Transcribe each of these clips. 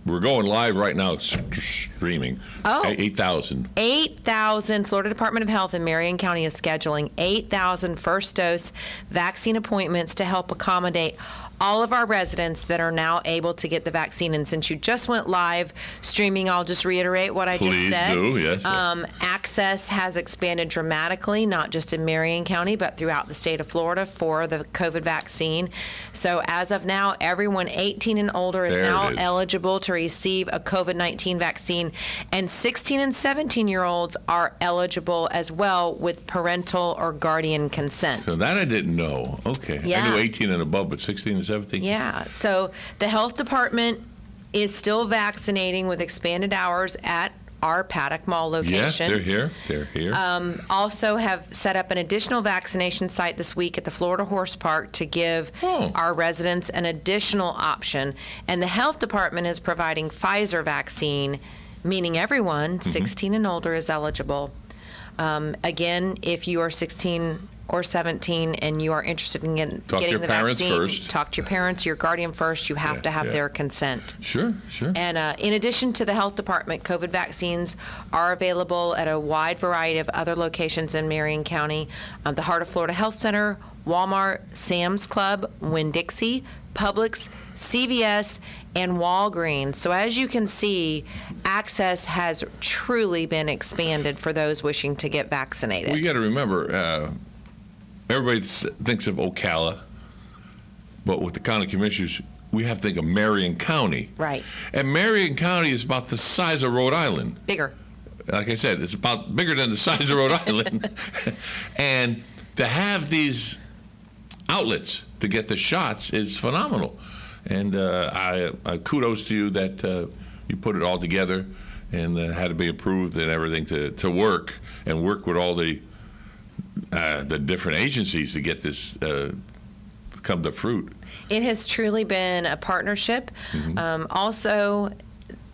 We're going live right now, streaming. Oh. 8,000. 8,000. Florida Department of Health in Marion County is scheduling 8,000 first dose vaccine appointments to help accommodate all of our residents that are now able to get the vaccine. And since you just went live streaming, I'll just reiterate what I just said. Please do, yes. Access has expanded dramatically, not just in Marion County, but throughout the state of Florida for the COVID vaccine. So as of now, everyone 18 and older is now eligible to receive a COVID-19 vaccine, and 16 and 17-year-olds are eligible as well with parental or guardian consent. So that I didn't know. Okay. Yeah. I knew 18 and above, but 16 and 17? Yeah. So the health department is still vaccinating with expanded hours at our Paddock Mall location. Yes, they're here. They're here. Also have set up an additional vaccination site this week at the Florida Horse Park to give our residents an additional option. And the health department is providing Pfizer vaccine, meaning everyone 16 and older is eligible. Again, if you are 16 or 17 and you are interested in getting the vaccine, first. talk to your parents, your guardian first. You have to have their consent. Sure. And in addition to the health department, COVID vaccines are available at a wide variety of other locations in Marion County. The Heart of Florida Health Center, Walmart, Sam's Club, Winn-Dixie, Publix, CVS, and Walgreens. So as you can see, access has truly been expanded for those wishing to get vaccinated. Well, you got to remember, everybody thinks of Ocala, but with the county commissioners, we have to think of Marion County. Right. And Marion County is about the size of Rhode Island. Bigger. Like I said, it's about bigger than the size of Rhode Island. And to have these outlets to get the shots is phenomenal. And I kudos to you that you put it all together and had to be approved and everything to work and work with all the different agencies to get this come to fruit. It has truly been a partnership. Also,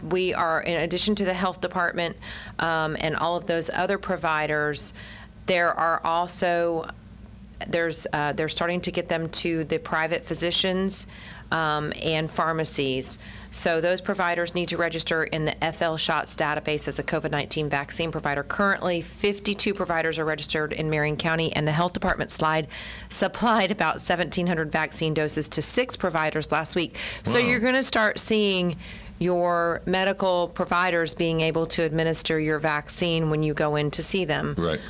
we are, in addition to the health department and all of those other providers, there are also, they're starting to get them to the private physicians and pharmacies. So those providers need to register in the FL Shots database as a COVID-19 vaccine provider. Currently, 52 providers are registered in Marion County, and the health department supplied about 1,700 vaccine doses to 6 providers last week. Wow. So you're going to start seeing your medical providers being able to administer your vaccine when you go in to see them. Right.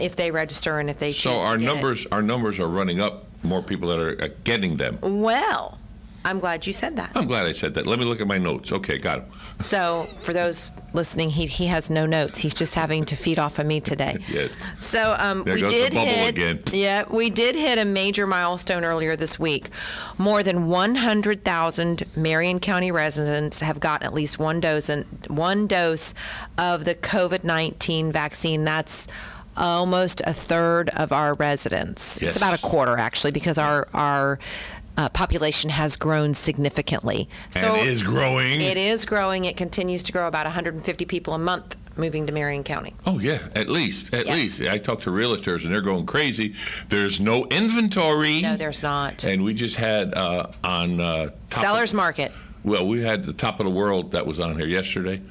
If they register and if they choose to get it. Our numbers are running up, more people that are getting them. Well, I'm glad you said that. I'm glad I said that. Let me look at my notes. Okay, got it. So for those listening, he has no notes. He's just having to feed off of me today. Yes. So we did hit. Yeah, we did hit a major milestone earlier this week. More than 100,000 Marion County residents have gotten at least one dose of the COVID-19 vaccine. That's almost a third of our residents. Yes. It's about a quarter, actually, because our population has grown significantly. So and is growing. It is growing. It continues to grow. About 150 people a month moving to Marion County. Oh, yeah, at least. I talk to realtors, and they're going crazy. There's no inventory. No, there's not. And we just had on Seller's Market. Well, we had the Top of the World that was on here yesterday.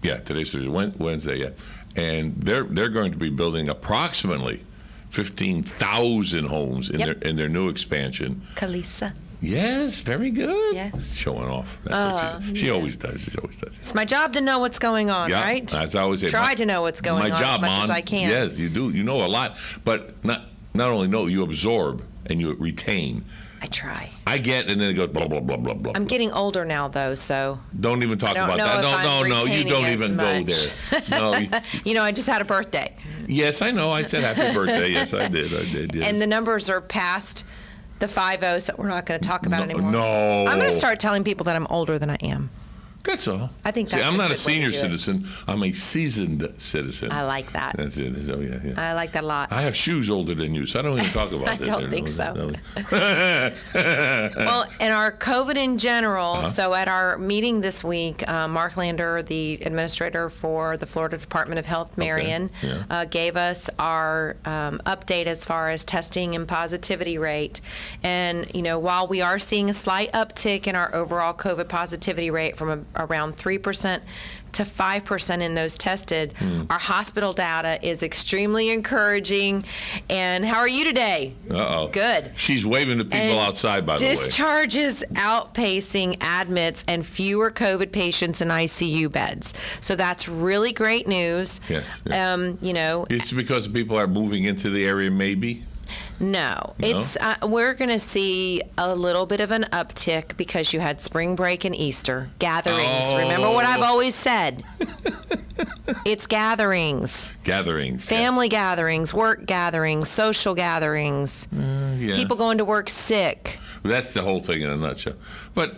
Yeah, today's Wednesday, yeah. And they're going to be building approximately 15,000 homes in their new expansion. Kalisa. Yes, very good. Yes. Showing off. That's what she always does. She always does. It's my job to know what's going on, right? As I always say. Try to know what's going on as much as I can. Yes, you do. You know a lot. But not only know, you absorb and you retain. I try. I get, and then it goes blah, blah, blah, blah, blah. I'm getting older now, though, so. Don't even talk about that. No, you don't even go there. No. I just had a birthday. Yes, I know. I said happy birthday. Yes, I did. Yes. And the numbers are past the 50s that we're not going to talk about anymore. No. I'm going to start telling people that I'm older than I am. That's all. I think See, that's I'm a not a good way to senior do it. citizen. I'm a seasoned citizen. I like that. That's it. Oh, yeah. I like that a lot. I have shoes older than you, so I don't even talk about I this. don't think so. No. Well, and our COVID in general, Uh-huh. so at our meeting this week, Mark Lander, the administrator for the Florida Department of Health, Marion, yeah. gave us our update as far as testing and positivity rate. And, while we are seeing a slight uptick in our overall COVID positivity rate from around 3% to 5% in those tested, our hospital data is extremely encouraging. And how are you today? Uh-oh. Good. She's waving to people And outside, by the way. Discharges outpacing admits and fewer COVID patients in ICU beds. So that's really great news. Yeah. It's because people are moving into the area, maybe? No, it's we're going to see a little bit of an uptick because you had spring break and Easter gatherings. Oh. Remember what I've always said? It's gatherings. Gatherings. Family gatherings, work gatherings, social gatherings. Yeah. People going to work sick. That's the whole thing in a nutshell. But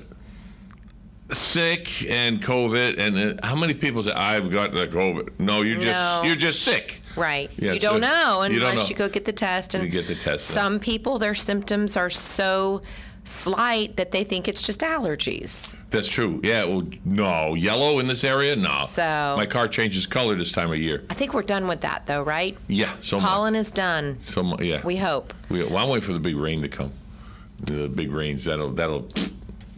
sick and COVID, and how many people say, I've got the COVID? No, you're just sick. Right. Yeah, you don't so know you don't unless know. you go get the test. And You get the test, some people, their symptoms are so slight that they think it's just allergies. That's true. Yeah. Well, no. Yellow in this area? No. So- my car changes color this time of year. I think we're done with that, though, right? Yeah. So Pollen much. is done. Yeah. We hope. Well, I'm waiting for the big rain to come. The big rains. That'll.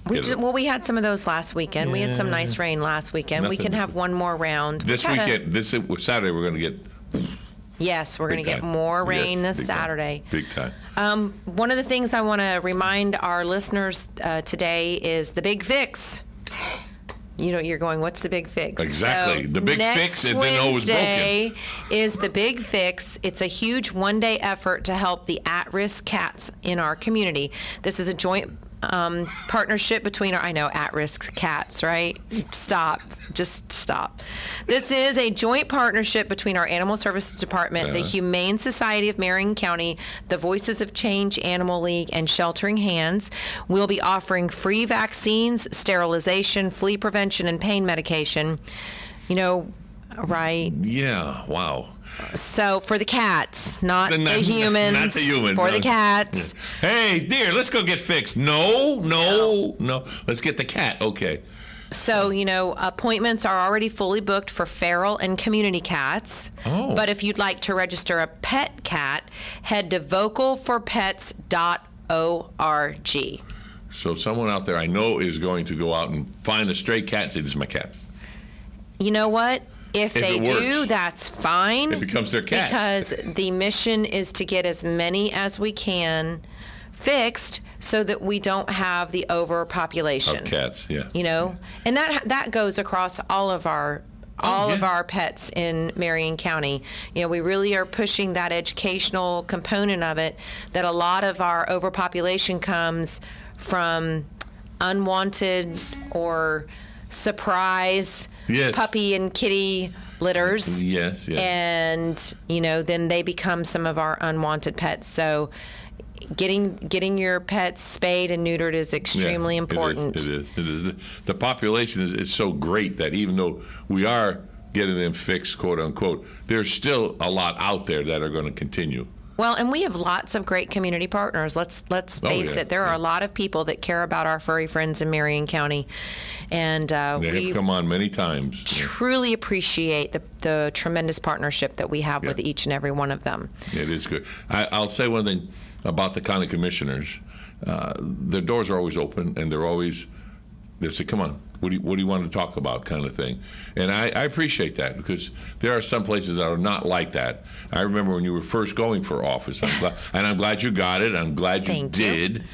We had some of those last weekend. We had some nice rain last weekend. We Nothing- can have one more round. This We had weekend, this Saturday, we're going to get. Yes, we're going to big get time. more rain Yes, this big time. Saturday. Big time. One of the things I want to remind our listeners today is the big fix. You're going, what's the big fix? Exactly. So The big fix, and then know it was broken. Wednesday is the big fix. It's a huge one-day effort to help the at-risk cats in our community. This is a joint partnership between I know at-risk cats, right? Just stop. This is a joint partnership between our Animal Services Department, the Humane Society of Marion County, the Voices of Change Animal League, and Sheltering Hands. We'll be offering free vaccines, sterilization, flea prevention, and pain medication. Right? Yeah. Wow. So for the cats, not the humans. Not the humans. For no. the cats. Hey, dear, let's go get fixed. No. Let's get the cat. Okay. So, appointments are already fully booked for feral and community cats. Oh. But if you'd like to register a pet cat, head to vocalforpets.org. So someone out there I know is going to go out and find a stray cat and say, this is my cat. You know what? If they it do, works, that's fine. it becomes their cat. Because the mission is to get as many as we can fixed so that we don't have the overpopulation. Of cats, yeah. And that goes across all of our of our pets in Marion County. We really are pushing that educational component of it, that a lot of our overpopulation comes from unwanted or surprise puppy and kitty litters. Yes. And, then they become some of our unwanted pets. So getting your pets spayed and neutered is extremely important. It is. The population is so great that even though we are getting them fixed, quote unquote, there's still a lot out there that are going to continue. Well, and we have lots of great community partners. Let's face it. There are a lot of people that care about our furry friends in Marion County, and They have come on many times. truly appreciate the tremendous partnership that we have with each and every one of them. It is good. I'll say one thing about the county commissioners. Their doors are always open, and they say, come on, what do you want to talk about, kind of thing. And I appreciate that, because there are some places that are not like that. I remember when you were first going for office, I'm glad you got it. I'm glad you did.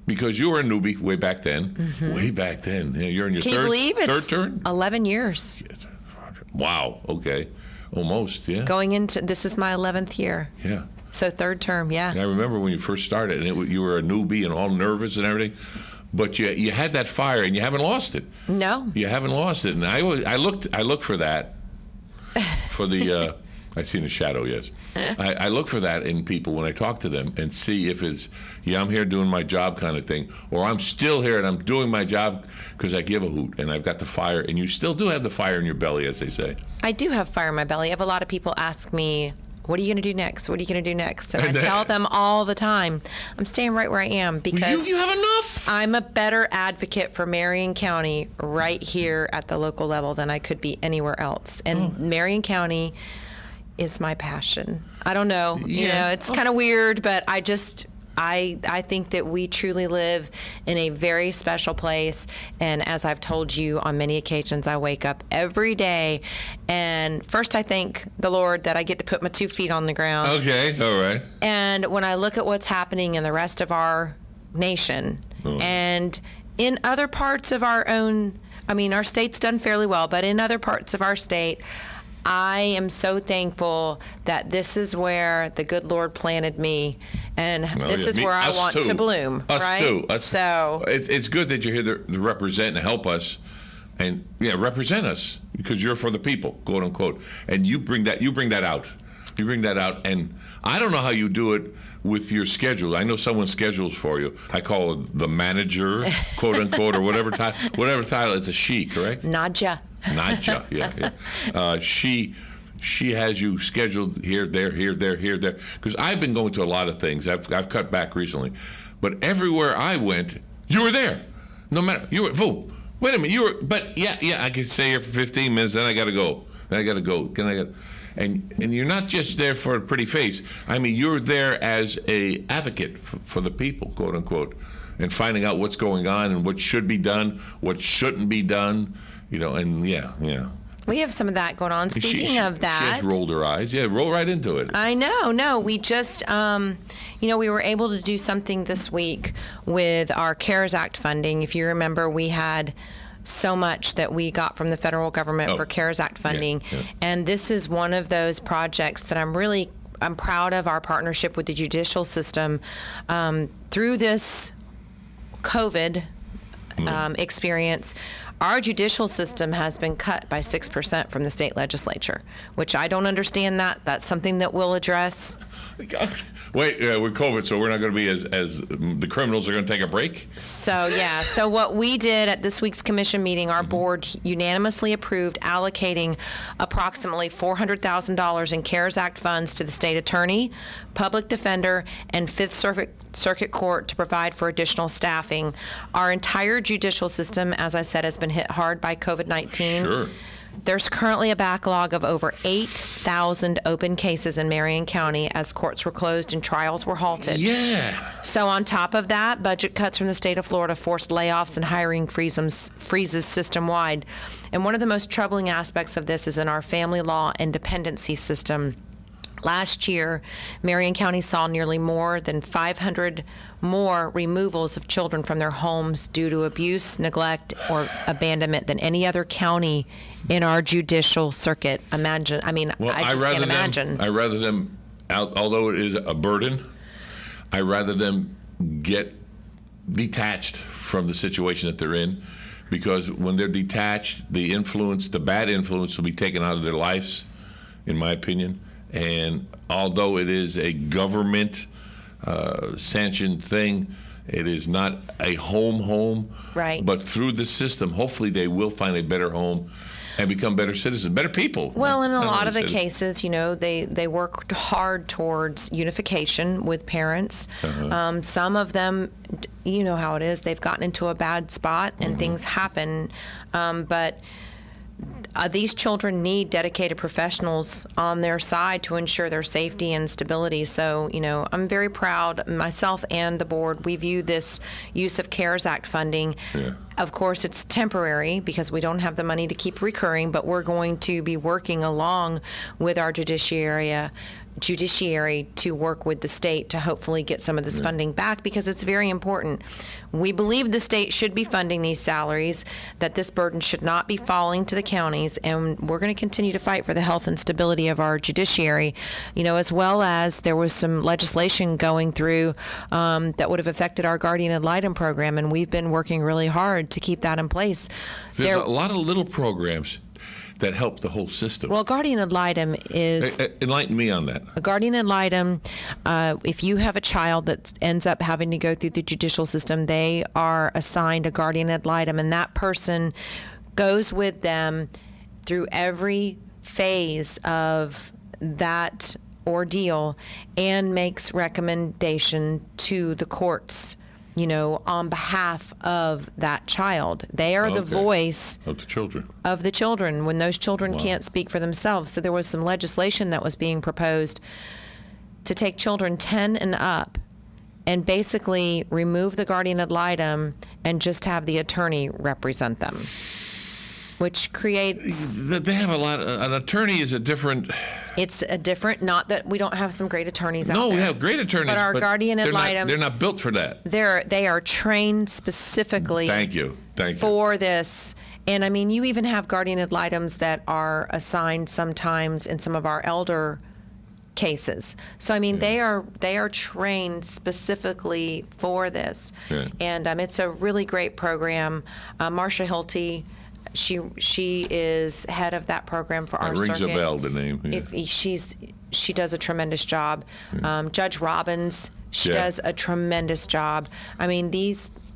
Because you were a newbie way back then. Mm-hmm. Way back then. You're in your third turn? 11 years. Wow. Okay. Almost, yeah. This is my 11th year. Yeah. So third term, yeah. And I remember when you first started, and you were a newbie and all nervous and everything, but you had that fire, and you haven't lost it. No. You haven't lost it, and I looked for that, for the I seen a shadow, yes. I look for that in people when I talk to them and see if it's, yeah, I'm here doing my job kind of thing, or I'm still here and I'm doing my job because I give a hoot and I've got the fire, and you still do have the fire in your belly, as they say. I do have fire in my belly. I have a lot of people ask me, what are you going to do next? What are you going to do next? And I tell them all the time, I'm staying right where I am because you have enough. I'm a better advocate for Marion County right here at the local level than I could be anywhere else. And Marion County is my passion. I don't know. You know, it's kind of weird, but I think that we truly live in a very special place. And as I've told you on many occasions, I wake up every day and first I thank the Lord that I get to put my 2 feet on the ground. Okay, all right. And when I look at what's happening in the rest of our nation and in other parts of our own, I mean, our state's done fairly well, but in other parts of our state, I am so thankful that this is where the good Lord planted me, and this is where I want to bloom. Us right? too. So it's good that you're here to represent and help us, and represent us because you're for the people, quote unquote. And you bring that out. You bring that out, and I don't know how you do it with your schedule. I know someone schedules for you. I call it the manager, quote unquote, or whatever title. It's a she, correct? Nadja. Nadja, yeah. She has you scheduled here, there. Because I've been going to a lot of things. I've cut back recently, but everywhere I went, you were there. No matter you were. Boom. Wait a minute, you were. But yeah. I could stay here for 15 minutes. Then I got to go. And you're not just there for a pretty face. I mean, you're there as a advocate for the people, quote unquote, and finding out what's going on and what should be done, what shouldn't be done. You know, and yeah. We have some of that going on. Speaking of that. She has rolled her eyes. Yeah, roll right into it. I know. No, we just, we were able to do something this week with our CARES Act funding. If you remember, we had so much that we got from the federal government for CARES Act funding. Yeah. And this is one of those projects that I'm proud of our partnership with the judicial system. Through this COVID experience, our judicial system has been cut by 6% from the state legislature, which I don't understand that. That's something that we'll address. Wait, with COVID, so we're not going to be as the criminals are going to take a break? So what we did at this week's commission meeting, our board unanimously approved allocating approximately $400,000 in CARES Act funds to the state attorney, public defender, and Fifth Circuit Court to provide for additional staffing. Our entire judicial system, as I said, has been hit hard by COVID-19. Sure. There's currently a backlog of over 8,000 open cases in Marion County as courts were closed and trials were halted. Yeah. So on top of that, budget cuts from the state of Florida forced layoffs and hiring freezes system-wide. And one of the most troubling aspects of this is in our family law and dependency system. Last year, Marion County saw nearly more than 500 more removals of children from their homes due to abuse, neglect, or abandonment than any other county in our judicial circuit. I just can't imagine. I rather them, although it is a burden, I rather them get detached from the situation that they're in, because when they're detached, the bad influence will be taken out of their lives, in my opinion. And although it is a government sanctioned thing, it is not a home. Right. But through the system, hopefully they will find a better home and become better citizens, better people. Well, in a lot of the cases, they work hard towards unification with parents. Some of them, you know how it is, they've gotten into a bad spot and things happen. But these children need dedicated professionals on their side to ensure their safety and stability. So, I'm very proud, myself and the board, we view this use of CARES Act funding. Yeah. Of course, it's temporary because we don't have the money to keep recurring, but we're going to be working along with our judiciary to work with the state to hopefully get some of this funding back, because it's very important. We believe the state should be funding these salaries, that this burden should not be falling to the counties, and we're going to continue to fight for the health and stability of our judiciary, as well as there was some legislation going through that would have affected our guardian ad litem program, and we've been working really hard to keep that in place. There's a lot of little programs that help the whole system. Well, guardian ad litem is... Enlighten me on that. A guardian ad litem, if you have a child that ends up having to go through the judicial system, they are assigned a guardian ad litem, and that person goes with them through every phase of that ordeal and makes recommendation to the courts, on behalf of that child. They are the voice of the children. When those children can't speak for themselves. So there was some legislation that was being proposed to take children 10 and up and basically remove the guardian ad litem and just have the attorney represent them, which creates... They have a lot... An attorney is a different... It's a different... Not that we don't have some great attorneys out there. No, we have great attorneys, but our guardian ad litems... They're not built for that. They are trained specifically... Thank you. For this. And, I mean, you even have guardian ad litems that are assigned sometimes in some of our elder cases. So, I mean, they are trained specifically for this. Yeah. And it's a really great program. Marcia Hilty... She is head of that program for our circuit. Rings a bell, the name. Yeah. She does a tremendous job. Judge Robbins, she does a tremendous job. I mean,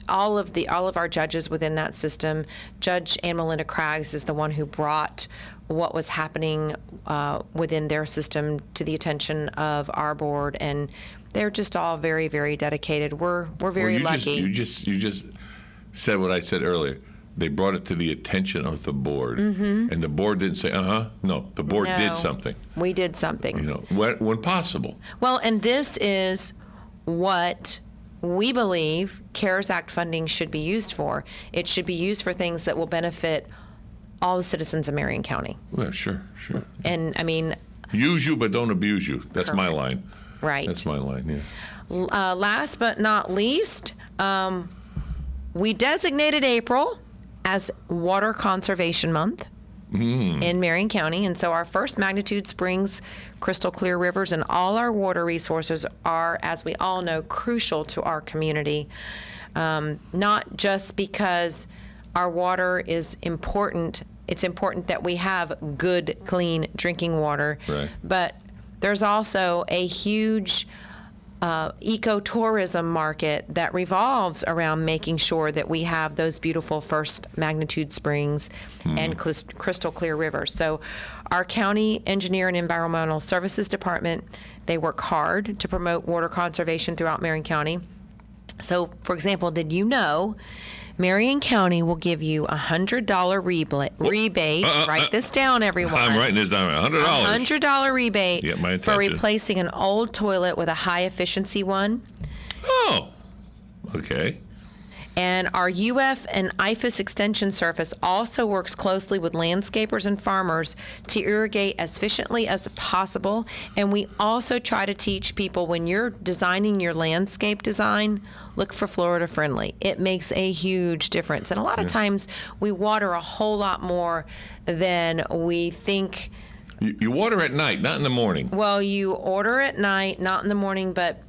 all of our judges within that system. Judge Anne Melinda Craggs is the one who brought what was happening within their system to the attention of our board, and they're just all very, very dedicated. We're very lucky. You just said what I said earlier. They brought it to the attention of the board, and the board didn't say, no, the board did something. We did something. When possible. Well, and this is what we believe CARES Act funding should be used for. It should be used for things that will benefit all the citizens of Marion County. Well, sure. And, I mean... Use you, but don't abuse you. That's my line. Right. That's my line, yeah. Last but not least, we designated April as Water Conservation Month in Marion County. And so our first magnitude springs, crystal clear rivers, and all our water resources are, as we all know, crucial to our community. Not just because our water is important. It's important that we have good, clean drinking water. Right. But there's also a huge ecotourism market that revolves around making sure that we have those beautiful first magnitude springs and crystal clear rivers. So our county engineer and environmental services department, they work hard to promote water conservation throughout Marion County. So, for example, did you know Marion County will give you a $100 rebate. Write this down, everyone. I'm writing this down. $100. $100 rebate for replacing an old toilet with a high-efficiency one. Oh, okay. And our UF and IFAS extension service also works closely with landscapers and farmers to irrigate as efficiently as possible. And we also try to teach people, when you're designing your landscape design, look for Florida friendly. It makes a huge difference. And a lot of times we water a whole lot more than we think. You water at night, not in the morning. Well, you order at night, not in the morning, but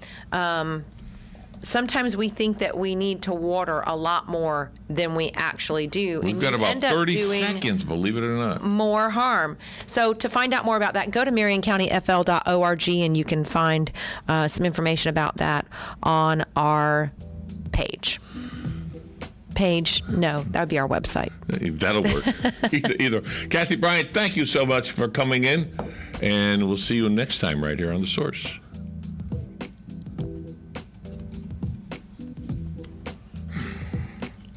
sometimes we think that we need to water a lot more than we actually do. We've got about 30 seconds, believe it or not. More harm. So to find out more about that, go to MarionCountyFL.org, and you can find some information about that on our page. No, that would be our website. That'll work. Either. Kathy Bryant, thank you so much for coming in, and we'll see you next time right here on The Source.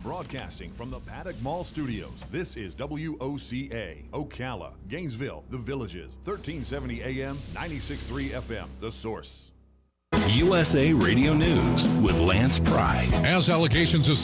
Broadcasting from the Paddock Mall Studios, this is WOCA, Ocala, Gainesville, The Villages, 1370 AM, 96.3 FM, The Source. USA Radio News with Lance Pride. As allegations of